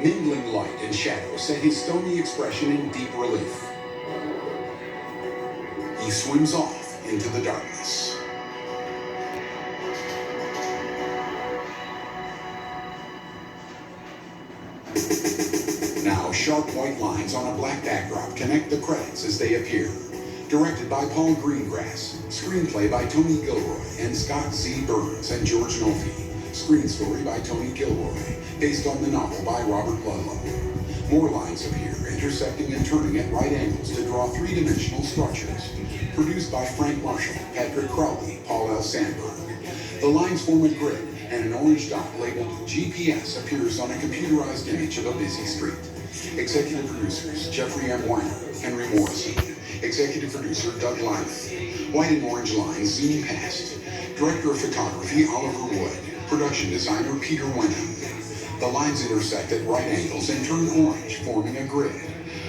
Mingling light and shadow set his stony expression in deep relief. He swims off into the darkness. Now, sharp white lines on a black backdrop connect the credits as they appear. Directed by Paul Greengrass. Screenplay by Tony Gilroy and Scott Z. Burns and George Nolfi. Screen story by Tony Gilroy, based on the novel by Robert Ludlow. More lines appear, intersecting and turning at right angles to draw three-dimensional structures. Produced by Frank Marshall, Patrick Crowley, Paul L. Sandberg. The lines form a grid, and an orange dot labeled GPS appears on a computerized image of a busy street. Executive producers, Jeffrey M. Weiner, Henry Morrison. Executive producer, Doug Lyman. White and orange lines zoom past. Director of photography, Oliver Wood. Production designer, Peter Wenham. The lines intersect at right angles and turn orange, forming a grid.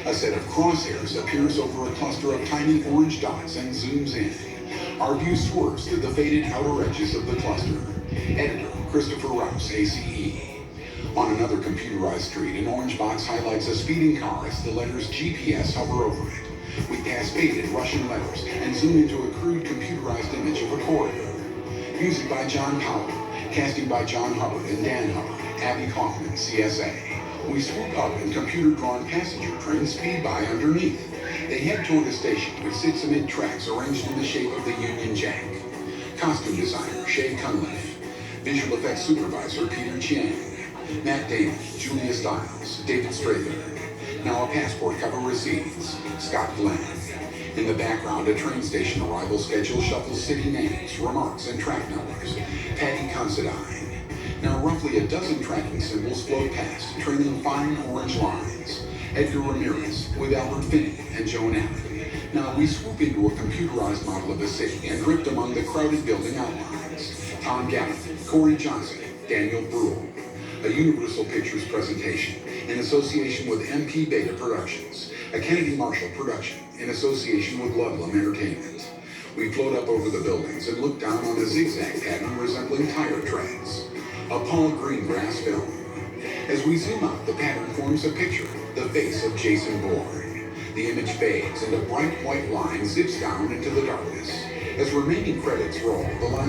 A set of crosshairs appears over a cluster of tiny orange dots and zooms in. Our view swerves through the faded outer edges of the cluster. Editor, Christopher Rouse, ACE. On another computerized street, an orange box highlights a speeding car as the letters GPS hover over it. We pass faded Russian letters and zoom into a crude computerized image of a corridor. Music by John Powell. Casting by John Hubbard and Dan Hubbard. Abby Kaufman, CSA. We swoop up and computer-drawn passenger trains speed by underneath. They head toward a station which sits amid tracks arranged in the shape of the Union Jack. Costume designer, Shay Cunliffe. Visual effects supervisor, Peter Chiang. Matt Damon, Julia Stiles, David Strather. Now a passport cover recedes, Scott Glenn. In the background, a train station arrival schedule shuffles city names, remarks, and track numbers. Patty Considine. Now roughly a dozen tracking symbols float past, trailing fine orange lines. Edgar Ramirez, with Albert Finney and Joan Allen. Now we swoop into a computerized model of the city and drift among the crowded building outlines. Tom Gallup, Corey Johnson, Daniel Bruhl. A Universal Pictures presentation in association with MP Beta Productions, a Kennedy Marshall production in association with Ludlum Entertainment. We float up over the buildings and look down on a zigzag pattern resembling tire treads. A Paul Greengrass film. As we zoom out, the pattern forms a picture, the face of Jason Bourne. The image fades and a bright white line zips down into the darkness. As remaining credits roll, the line